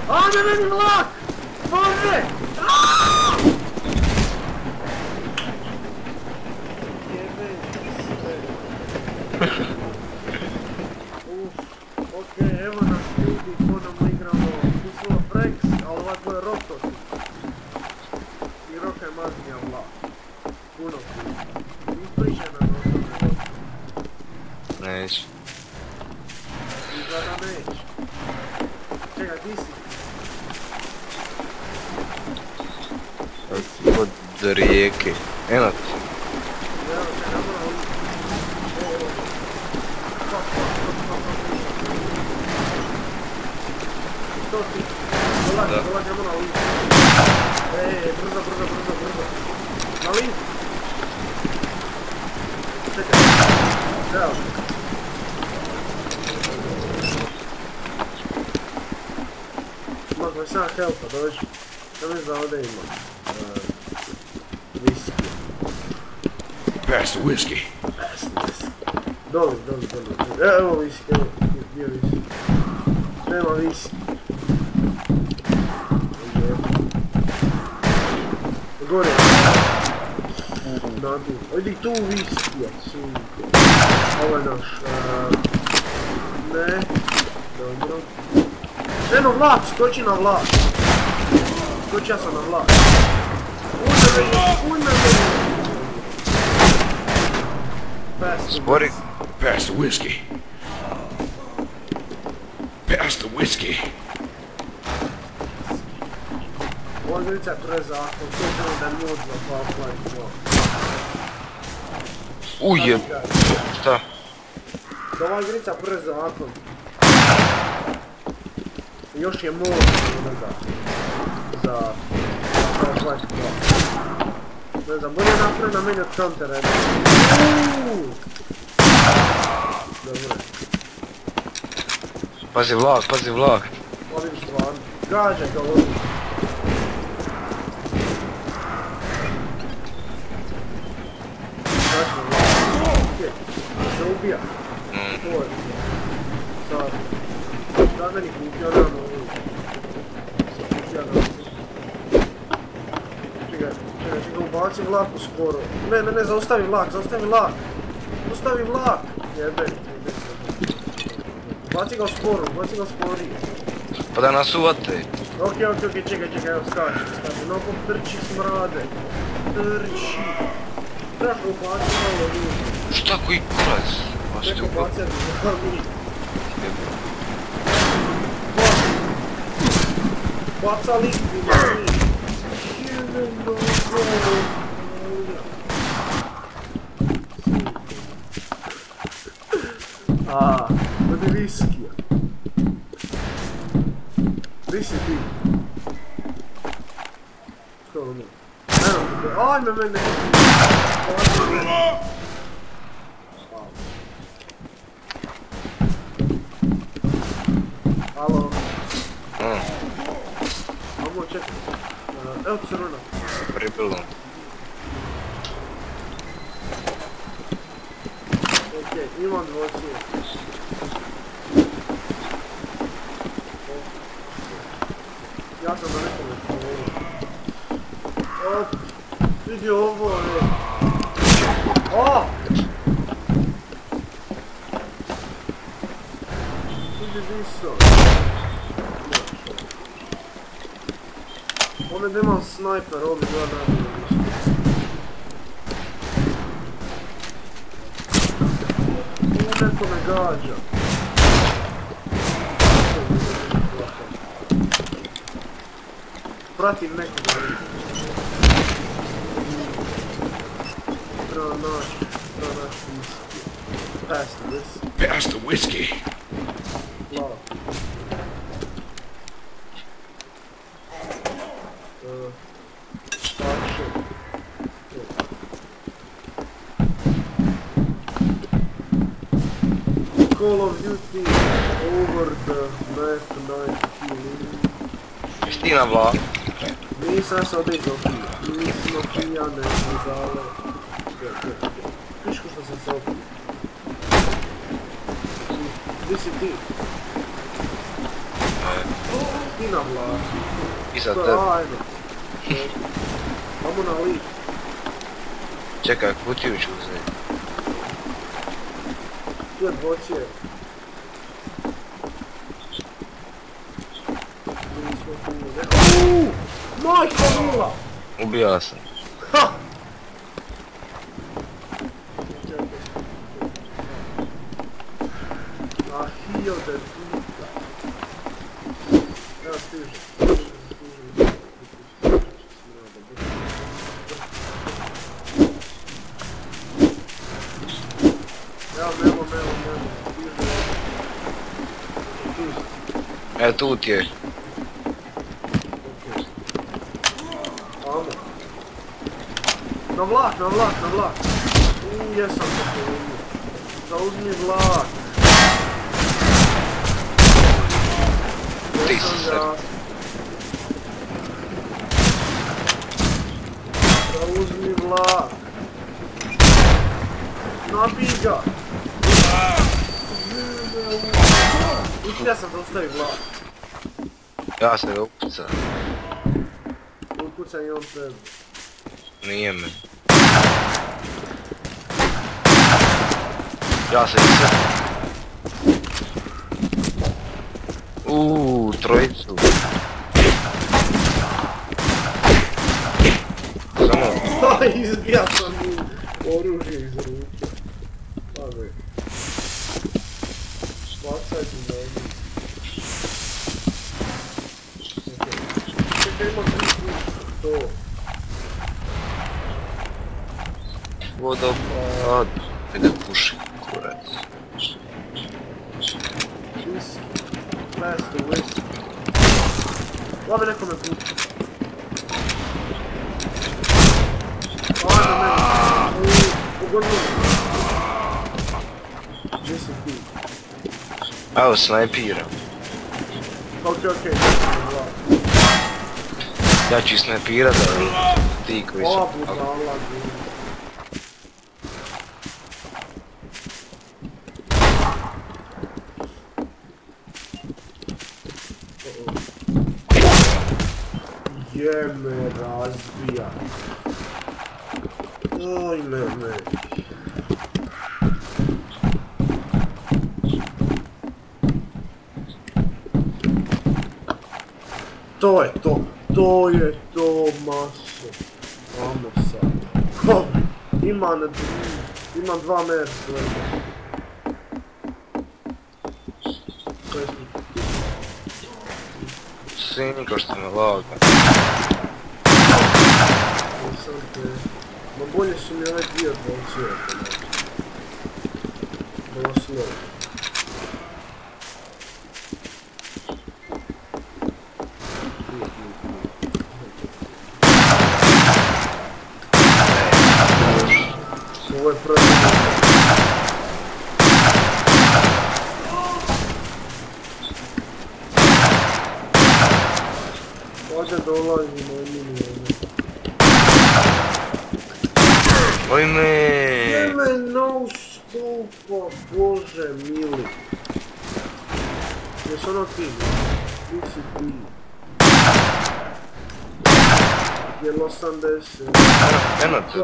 Ajde meni vlak! Bože! Okej, evo nas ljudi, ponovno igramo Fusula Frex, ali ovako je Roko. I Roka je maznija vlak. Puno puta. Ispričaj nam o tome Roko. Neću. Izgleda neće. Čekaj, di si? Od rijeke. Eno ti. Evo te, ne mora ovdje. Evo. Stop. To ti. Dolazi, ne mora ovdje. Brzo. Na link. Čekaj. Evo. Ima 27 helpa, dođi. Ja mislim da ovdje ima. Whisky. Pass the whiskey. Doli. Evo whisky, evo. Gdje je whisky? Nema whisky. Gore. Nadu. Ojdi tu whisky, sunko. Ovo je naš. Ne. Dobro. Eno vlak, skoči na vlak. Skočio sam na vlak. Ujme me. Spori. Pass the whiskey. Pass the whiskey. Ova igrica je prezakon, to je da je mod za Half-Life 2. Ujeb. Šta? Da ova igrica prezakon. Još je mod za Half-Life 2. Ne znam, bolje napraviti na meni od Counter-a. Dobro. Pazi vlak. Ovim stvarno. Gađaj ga ovdje. Gađaj vlak. Okej. Se ubija. To je. Sad. Da meni kupio rano ovdje. Se kupio rano. Čekaj, ubacim vlak u sporo. Ne, zaustavi vlak. Zaustavi vlak! Jebe. Baci ga u sporu, sporije. Pa da nas uvate. Okej, čekaj, evo skači. Noko trči smrade. Trči. Trebaš ga ubaciti malo ljudi. Šta koji kurac? Neko bacati za ljudi. Baca lik mi mani. Jebeno zelo. Ovdje viskija. Gdje si ti? Što ono? Ajme mene! Alo? Amo, čekaj. Evo ti se runa. Pripilno. Okej, imam dvocije. Ja sam na nekome spomenuo. Op, vidi ovo, ne. O! Vidi viso. Ovdje nemam snajper, ovdje gleda najbolje viso. Neko me gađa. Pratim nekoga vidim. Treba naći whisky. Pass the whiskey. Hvala. Call of Duty over the map night killing. Jesi ti na vlak? Nisam, ja sam odigao pija. Nismo pijane, izale. Piško što sam se opio. Gdje si ti? ti na vlaku. Iza To je, tebe. ajde. Amo na lik. Čekaj, kutiju ću uzeti. Tu je dvocije. Nismo tu, ne. Majko mila! Ubijala sam. Ha! A hiljade puta. Evo stiže. Evo Melo, stiže. E, tu ti je. Amo. Na vlak. Jesam se povidio. Zauzmi vlak. Ti Jesam si ga. Zauzmi vlak. Nabij ga. Uspio sam da ostavi vlak. Ja se ga upucam. Ukucaj i on tebe. Nije me. Ja se sve. Trojicu. Samo. Izbija sam mu oružje iz ruke. Pave. Bacaj ti na ovu. Čekaj, ima 3 puška. To. Vodopad. Ajde puši, kurac. Whisky. Fast whisky. Lave neko me puši. Ajde meni. Pogodno me. Gdje si ti? Evo, snajpiram. Okej. Ja ću snajpirat, ali ti koji Ova su... budala, gdje. Je me razbija. Oj me. To je to. To je to, maso. Amo sad. Ho, imam 2 mersa. Sinko što me laga. Ma bolje su mi ove 2 odvolčije. Doslovno. Ovo je prvi. Ovdje dolazimo i minijene. Oj me. Jeme no scope, bože mili. Jesu ono ti? Gdje si ti? Jel 80? Eno te.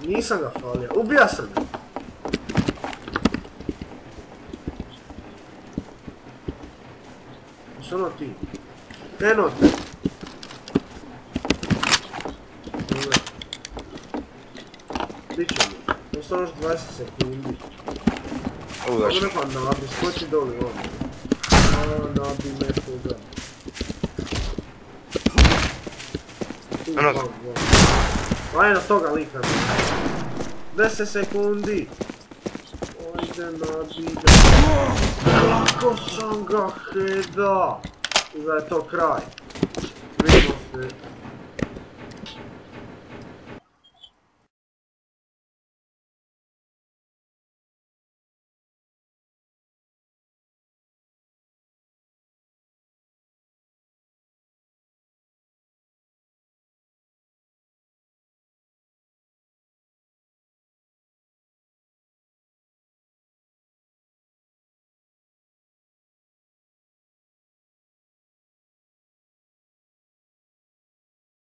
Nisam ga falio, ubija sam ga. Jesu ono ti? Eno te. Biće mi. Ostalo još 20 sekundi. Ovo nekako nabi, skoči doli ono. Nabi nekoga. Ajde na toga lika. 10 sekundi. Ajde nabi ga. Kako sam ga heda. I da je to kraj. Vidimo se.